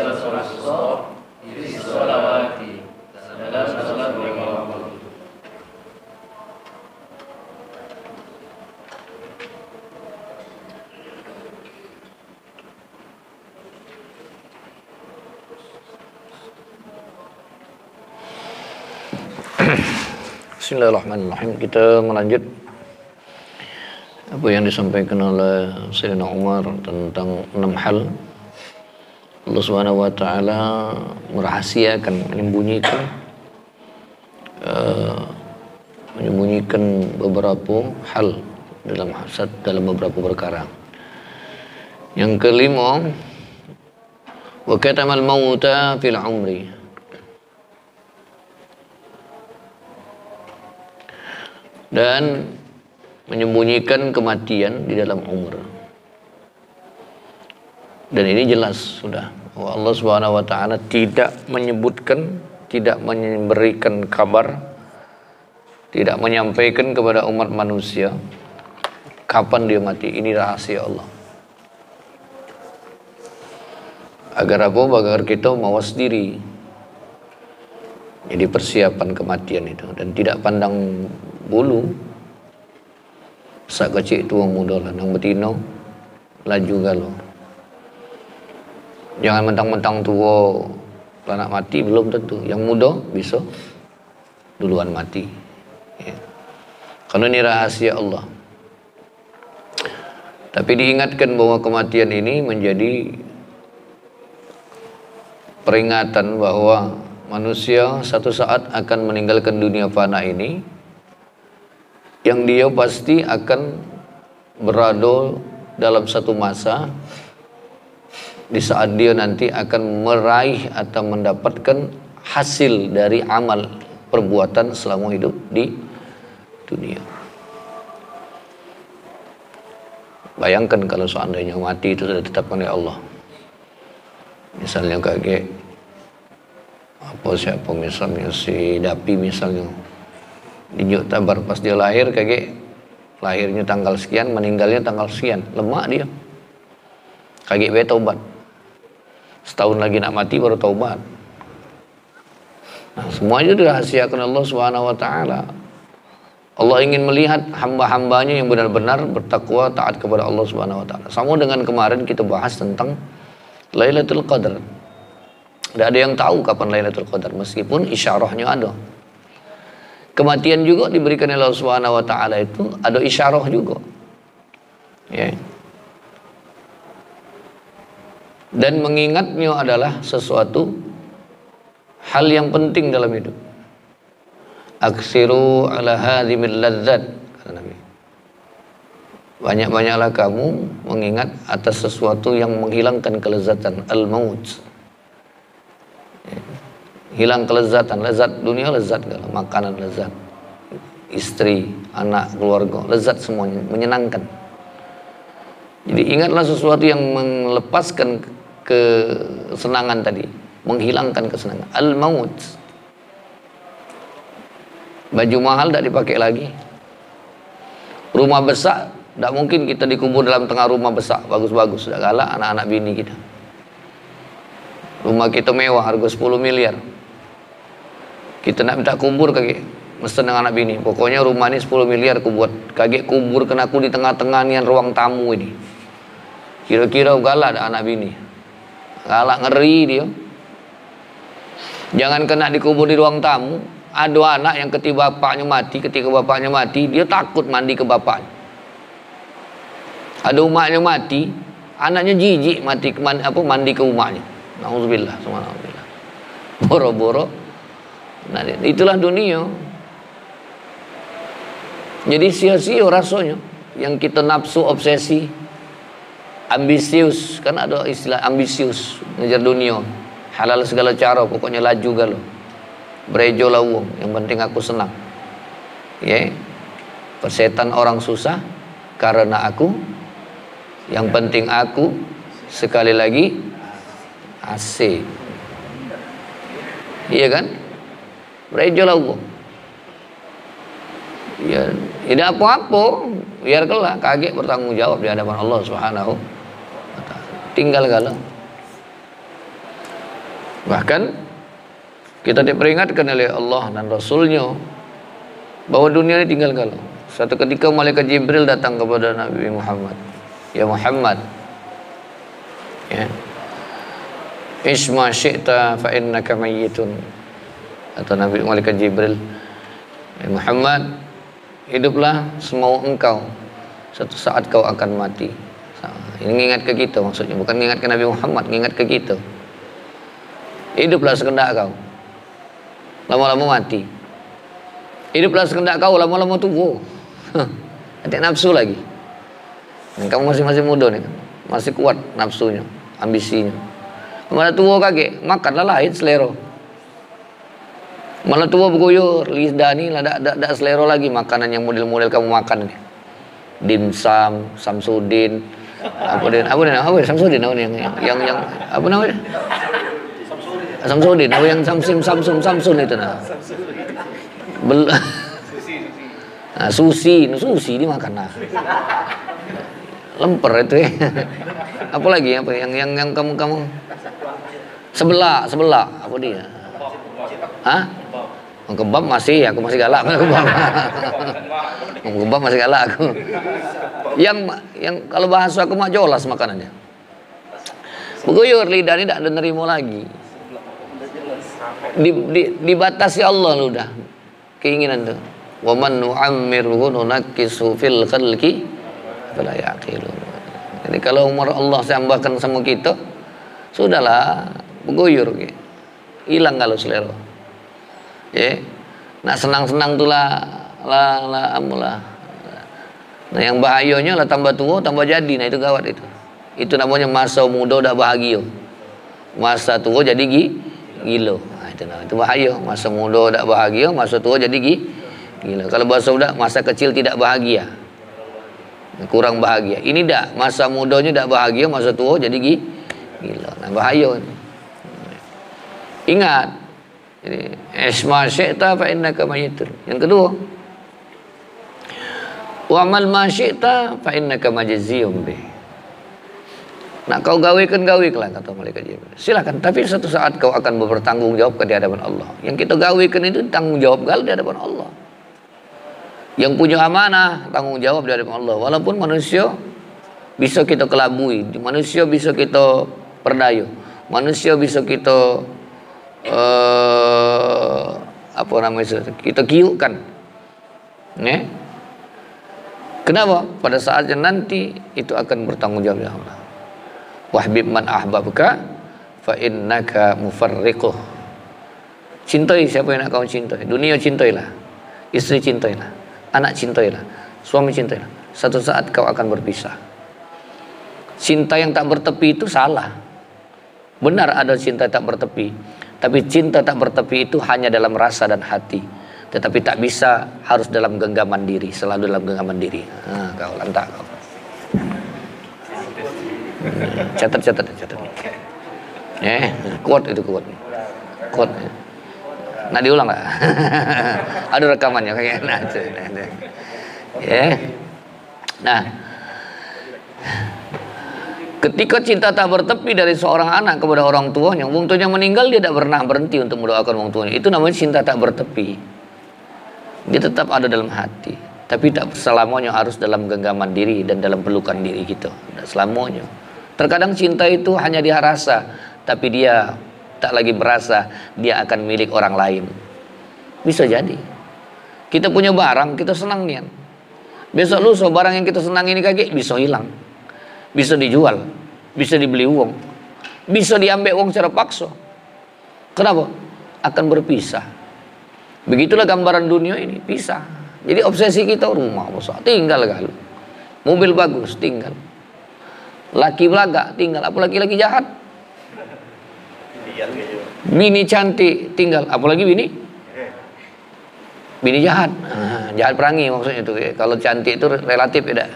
salat subuh, fi sholawati, dalam salat lima waktu. Bismillahirrahmanirrahim. Kita melanjut apa yang disampaikan oleh Sayyidina Umar tentang 6 hal Allah Subhanahu wa taala merahasiakan, menyembunyikan beberapa hal dalam beberapa perkara. Yang kelima, wa katamal mauta fil umri. Dan menyembunyikan kematian di dalam umur. Dan ini jelas sudah bahwa Allah Subhanahu wa taala tidak menyebutkan, tidak memberikan kabar, tidak menyampaikan kepada umat manusia kapan dia mati. Ini rahasia Allah. Agar apa? Agar kita mawas diri. Jadi persiapan kematian itu, dan tidak pandang bulu. Sak kecil tua muda lah, nang betino laju galo. Jangan mentang-mentang tua lah nak mati, belum tentu. Yang muda bisa duluan mati. Ya. Karena ini rahasia Allah. Tapi diingatkan bahwa kematian ini menjadi peringatan bahwa manusia satu saat akan meninggalkan dunia fana ini, yang dia pasti akan berada dalam satu masa di saat dia nanti akan meraih atau mendapatkan hasil dari amal perbuatan selama hidup di dunia. Bayangkan kalau seandainya mati itu sudah ditetapkan oleh Allah. Misalnya kayak siapa misalnya si Dapi misalnya dijuk tabar pas dia lahir kayak lahirnya tanggal sekian, meninggalnya tanggal sekian, lemak dia kayak be taubat, setahun lagi nak mati baru taubat. Nah, semua itu dirahasiakan Allah Subhanahu wa taala. Allah ingin melihat hamba-hambanya yang benar-benar bertakwa taat kepada Allah Subhanahu wa taala. Sama dengan kemarin kita bahas tentang Lailatul Qadar. Tidak ada yang tahu kapan Lailatul Qadar, meskipun isyarahnya ada. Kematian juga diberikan oleh Allah Subhanahu wa taala, itu ada isyarah juga. Ya. Dan mengingatnya adalah sesuatu hal yang penting dalam hidup. Aksiru ala hadhimil ladzat, kata Nabi. Banyak-banyaklah kamu mengingat atas sesuatu yang menghilangkan kelezatan, al-maut. Hilang kelezatan, lezat dunia lezat kalau makanan lezat, istri, anak, keluarga, lezat semuanya, menyenangkan. Jadi ingatlah sesuatu yang melepaskan kesenangan tadi, menghilangkan kesenangan. Al-maut. Baju mahal tidak dipakai lagi. Rumah besar, tidak mungkin kita dikubur dalam tengah rumah besar, bagus-bagus, sudah galak anak-anak bini kita. Rumah kita mewah, harga 10 miliar. Kita nak minta kubur kaget mesen dengan anak bini. Pokoknya rumah ini 10 miliar aku buat. Kaget kubur kena aku di tengah-tengah nian ruang tamu ini. Kira-kira galak ada anak bini. Galak, ngeri dia. Jangan kena dikubur di ruang tamu. Ada anak yang ketika bapaknya mati, dia takut mandi ke bapaknya. Ada umaknya mati, anaknya jijik mandi ke umaknya. Nauzubillah, subhanallah. Boro-boro. Nah, itulah dunia. Jadi sia-sia rasanya yang kita nafsu, obsesi, ambisius. Kan ada istilah ambisius, ngejar dunia, halal segala cara, pokoknya laju galau, berejo lawung, yang penting aku senang. Ya, persetan orang susah karena aku, yang penting aku, sekali lagi asik. Iya kan? Berejo lawung. Ya, tidak apa-apa, biar kelak kaget bertanggung jawab di hadapan Allah Subhanahu wa taala. Tinggal galau. Bahkan kita diperingatkan oleh Allah dan Rasulnya bahwa dunia ini tinggal kalau. Suatu ketika malaikat Jibril datang kepada Nabi Muhammad. Ya Muhammad, ya, isma syi'ta fa innaka mayyitun. Atau Nabi malaikat Jibril, ya Muhammad, hiduplah semau engkau, suatu saat kau akan mati. Ini mengingat ke kita maksudnya, bukan mengingat ke Nabi Muhammad, mengingat ke kita. Hiduplah sekendak kau, lama-lama mati. Hiduplah sekendak kau, lama-lama tua. Ada nafsu lagi. Dan kamu masih muda nih, masih kuat nafsunya, ambisinya. Malah tua kakek, makanlah lain selera. Malah tua bergoyor, lidah ni lah tak selera lagi makanan yang model-model kamu makan ni. Dimsum, Samsudin, apa Samsudin yang apa namanya? Samsudin, apa yang Samsun itu nah. Nah, sushi dimakan nah. Lemper itu ya. Apa lagi apa yang kamu sebelah apa dia? Hah? Kebab masih, aku masih galak kebab. Kebab masih galak aku. Yang kalau bahasa aku mah jolas makanannya. Beguyur lidah ini tidak ada nerimo lagi. Dibatasi Allah lu dah keinginan tuh. Wa man nu'ammirhu nunakkisu fil khalqi fala yaqilun. Jadi kalau umur Allah tambahkan sama kita, sudahlah beguyur gitu. Hilang kalau selera. Ya. Nak senang-senang tu lah amulah. Nah yang bahayanya lah tambah tua tambah jadi, nah itu gawat itu. Itu namanya masa muda dah bahagia. Masa tua jadi gila. Nah, itu bahaya. Masa muda dah bahagia, masa tua jadi gila. Kalau bahasa muda masa kecil tidak bahagia. Kurang bahagia. Ini dak, masa mudanya dak bahagia, masa tua jadi gila. Nah bahaya. Ingat. Jadi isma syi'ta fa innaka mayyitun. Yang kedua, wa amal ma syi'ta fa innaka majziyun bih. Nak kau gawekan kata malaikat Jibril. Silakan, tapi suatu saat kau akan bertanggung jawab di hadapan Allah. Yang kita gawekan itu tanggung jawab di hadapan Allah. Yang punya amanah tanggung jawab di hadapan Allah. Walaupun manusia bisa kita kelabui, manusia bisa kita perdayu, manusia bisa kita apa namanya, kita kiukkan, ya. Kenapa? Pada saatnya nanti itu akan bertanggung jawab ya Allah. Wahbib man ahbabka fa innaka mufarriquh. Cintai siapa yang nak kau cintai. Dunia cintailah, istri cintailah, anak cintailah, suami cintailah. Satu saat kau akan berpisah. Cinta yang tak bertepi itu salah. Benar ada cinta tak bertepi. Tapi cinta tak bertepi itu hanya dalam rasa dan hati. Tetapi tak bisa, harus dalam genggaman diri. Selalu dalam genggaman diri. Nah, kau lantak kau. Catat. Quote itu quote. Nah diulang nggak? Ada rekamannya kayaknya. Nah, ketika cinta tak bertepi dari seorang anak kepada orang tuanya, wong tuanya meninggal, dia tidak pernah berhenti untuk mendoakan wong tuanya. Itu namanya cinta tak bertepi. Dia tetap ada dalam hati, tapi tak selamanya harus dalam genggaman diri dan dalam pelukan diri kita. Tidak selamanya. Terkadang cinta itu hanya dia rasa, tapi dia tak lagi berasa dia akan milik orang lain. Bisa jadi. Kita punya barang, kita senang nian. Besok lusa barang yang kita senang ini kakek bisa hilang. Bisa dijual, bisa dibeli uang, bisa diambil uang secara paksa. Kenapa? Akan berpisah. Begitulah gambaran dunia ini, pisah. Jadi obsesi kita rumah besar, tinggal kalau. Mobil bagus, tinggal. Laki belaga, tinggal. Apalagi laki jahat. Bini cantik, tinggal. Apalagi bini jahat. Nah, jahat perangi maksudnya itu. Kalau cantik itu relatif ya.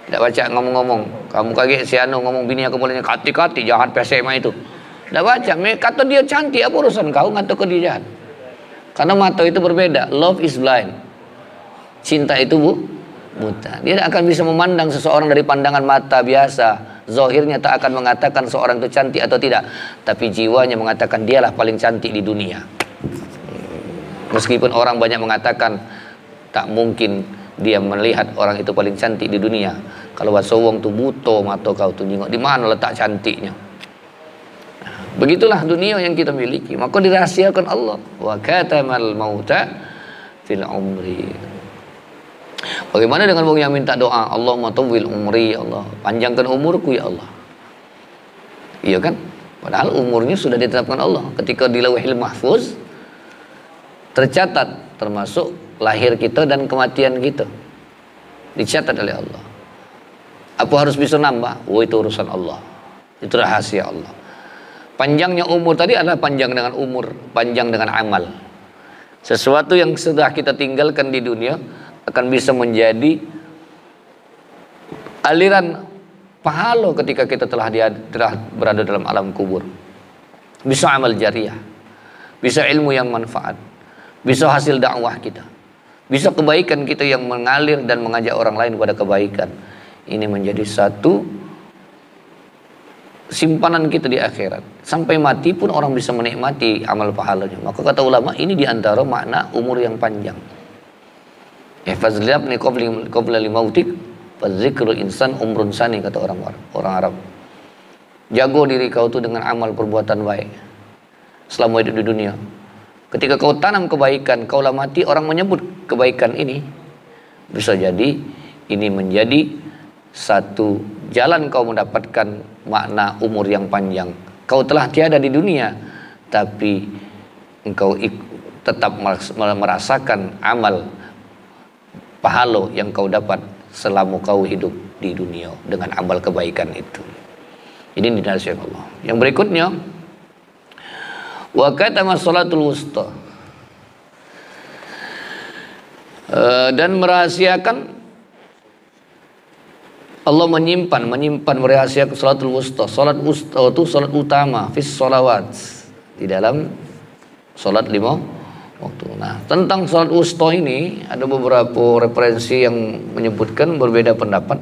Tidak baca ngomong-ngomong. Kamu kaget si Anu ngomong bini aku bolehnya kati-kati jahat PSMA itu. Tidak baca. Kata dia cantik, apa urusan kau ngatur ke dia jahat? Karena mata itu berbeda. Love is blind. Cinta itu buta. Dia tidak akan bisa memandang seseorang dari pandangan mata biasa. zahirnya tak akan mengatakan seorang itu cantik atau tidak, tapi jiwanya mengatakan dialah paling cantik di dunia. Meskipun orang banyak mengatakan tak mungkin dia melihat orang itu paling cantik di dunia. Kalau bahasa wong tu buto mata kau tu nengok di mana letak cantiknya. Begitulah dunia yang kita miliki, maka dirahasiakan Allah. Wa katamal mauta fil umri. Bagaimana dengan orang yang minta doa, Allahumma tawwil umri, ya Allah, panjangkan umurku ya Allah. Iya kan? Padahal umurnya sudah ditetapkan Allah. Ketika di Lauhil Mahfuz tercatat, termasuk lahir kita dan kematian kita dicatat oleh Allah. Apa harus bisa nambah? Oh, itu urusan Allah. Itu rahasia Allah. Panjangnya umur tadi adalah panjang dengan umur, panjang dengan amal. Sesuatu yang sudah kita tinggalkan di dunia akan bisa menjadi aliran pahala ketika kita telah berada dalam alam kubur. Bisa amal jariah, bisa ilmu yang manfaat, bisa hasil dakwah kita, bisa kebaikan kita yang mengalir dan mengajak orang lain kepada kebaikan. Ini menjadi satu simpanan kita di akhirat. Sampai mati pun orang bisa menikmati amal pahalanya. Maka kata ulama, ini diantara makna umur yang panjang. Fazlabni qabla limautik fazikrul insan umrun sani, kata orang Arab. Jago diri kau tu dengan amal perbuatan baik selama hidup di dunia. Ketika kau tanam kebaikan, kaulah mati, orang menyebut kebaikan ini, bisa jadi ini menjadi satu jalan kau mendapatkan makna umur yang panjang. Kau telah tiada di dunia, tapi engkau tetap merasakan amal pahala yang kau dapat selama kau hidup di dunia dengan amal kebaikan itu. Ini dinasihat Allah. Yang berikutnya, wa katama salatul wusta, dan merahasiakan, Allah menyimpan merahasiakan salatul wusta. Salat wusta itu salat utama fis salawat, di dalam salat 5 waktu. Nah, tentang salat wusta ini ada beberapa referensi yang menyebutkan berbeda pendapat.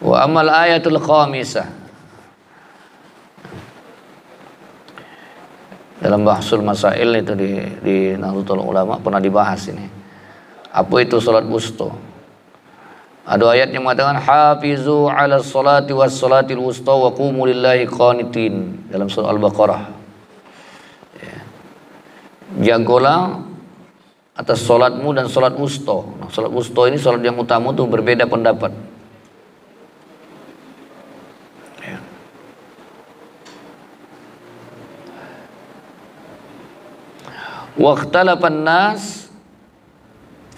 Wa amal ayatul khamisah, dalam Bahsul Masail itu di Nahdlatul Ulama pernah dibahas ini. Apa itu salat wusta? Ada ayat yang mengatakan hafizu 'ala sholati was sholatil wusta wa qumu lillahi qanitin, dalam surah Al-Baqarah. Ya. Jagolah atas salatmu dan salat wusta. Nah, salat wusta ini salat yang utama, itu berbeda pendapat. Waqtalafan nas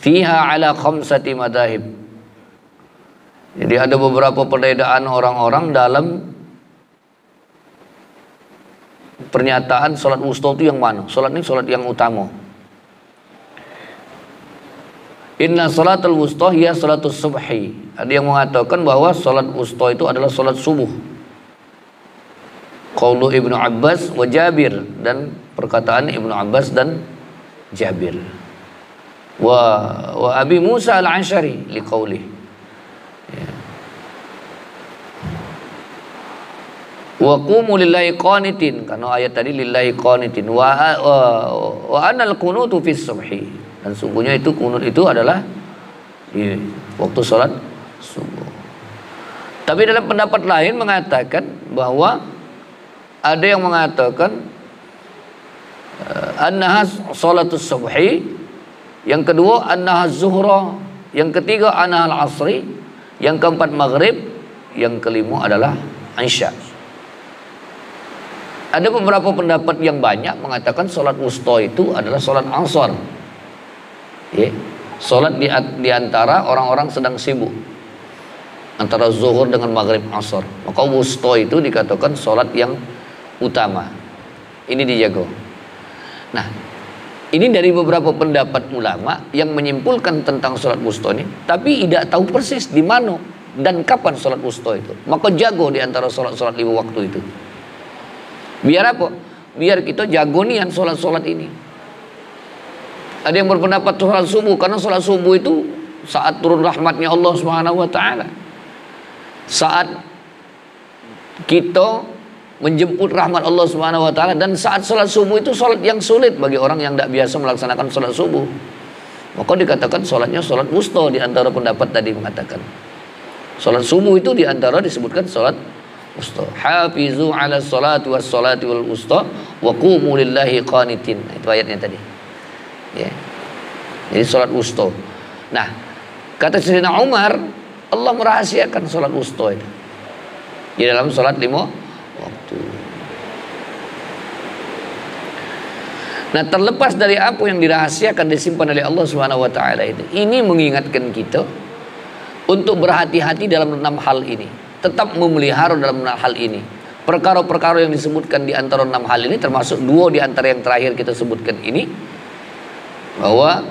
fiha ala khamsati madahib. Jadi ada beberapa perbedaan orang-orang dalam pernyataan salat wusta itu yang mana. Salat ini salat yang utama. Inna salatul wusta hiya salatus subhi. Ada yang mengatakan bahwa salat wusta itu adalah salat subuh. Qaulu Ibnu Abbas wa Jabir, dan perkataan Ibnu Abbas dan Jabir. Wa Abi Musa al-Ash'ari liqauli. Ya. Wa qumu lillahi qanitin, karena ayat tadi lillahi qanitin. Wa anal qunutu fis subhi, dan sungguhnya itu kunut itu adalah di waktu salat subuh. Tapi dalam pendapat lain mengatakan bahwa ada yang mengatakan annaha salatus subhi, yang kedua annaha zuhra, yang ketiga annaha al-asri, yang keempat maghrib, yang kelima adalah isya. Ada beberapa pendapat yang banyak mengatakan salat wusta itu adalah salat asar. Ya, salat di antara orang-orang sedang sibuk antara zuhur dengan maghrib asar. Maka wusta itu dikatakan salat yang utama. Ini dijago. Nah, ini dari beberapa pendapat ulama yang menyimpulkan tentang salat wusta ini, tapi tidak tahu persis di mana dan kapan salat wusta itu. Maka jago di antara salat-salat 5 waktu itu. Biar apa? Biar kita jago nian salat-salat ini. Ada yang berpendapat salat subuh, karena salat subuh itu saat turun rahmatnya Allah Subhanahu wa taala. Saat kita menjemput rahmat Allah Subhanahu wa taala, dan saat salat subuh itu salat yang sulit bagi orang yang tidak biasa melaksanakan salat subuh. Maka dikatakan salatnya salat wusta, di antara pendapat tadi mengatakan. Salat subuh itu di antara disebutkan salat wusta. Hafizu 'ala sholati was sholati wal wusta wa qumu lillahi qanitin. Itu ayatnya tadi. Ya. Jadi salat wusta. Nah, kata Sayyidina Umar, Allah merahasiakan salat wusta itu di dalam salat 5 waktu. Nah, terlepas dari apa yang dirahasiakan disimpan oleh Allah Subhanahu wa taala itu, ini mengingatkan kita untuk berhati-hati dalam 6 hal ini, tetap memelihara dalam 6 hal ini. Perkara-perkara yang disebutkan di antara 6 hal ini, termasuk 2 di antara yang terakhir kita sebutkan ini, bahwa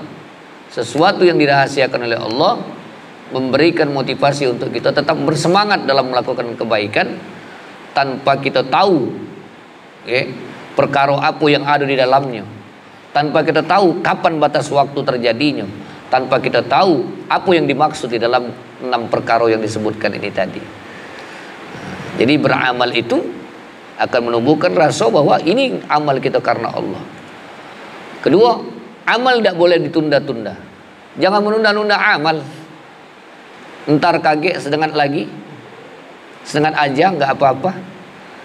sesuatu yang dirahasiakan oleh Allah memberikan motivasi untuk kita tetap bersemangat dalam melakukan kebaikan tanpa kita tahu perkara apa yang ada di dalamnya, tanpa kita tahu kapan batas waktu terjadinya, tanpa kita tahu apa yang dimaksud di dalam 6 perkara yang disebutkan ini tadi. Jadi beramal itu akan menumbuhkan rasa bahwa ini amal kita karena Allah. Kedua, amal tidak boleh ditunda-tunda. Jangan menunda-nunda amal. Ntar kaget sedengan lagi, sedengan aja nggak apa-apa.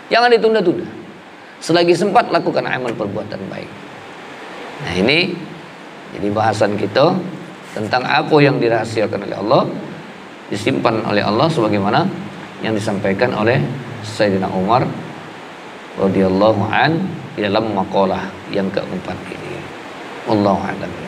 Jangan ditunda-tunda. Selagi sempat lakukan amal perbuatan baik. Nah, ini jadi bahasan kita tentang apa yang dirahasiakan oleh Allah, disimpan oleh Allah, sebagaimana yang disampaikan oleh Sayyidina Umar radhiyallahu an di dalam maqalah yang keempat ini. Wallahu a'lam.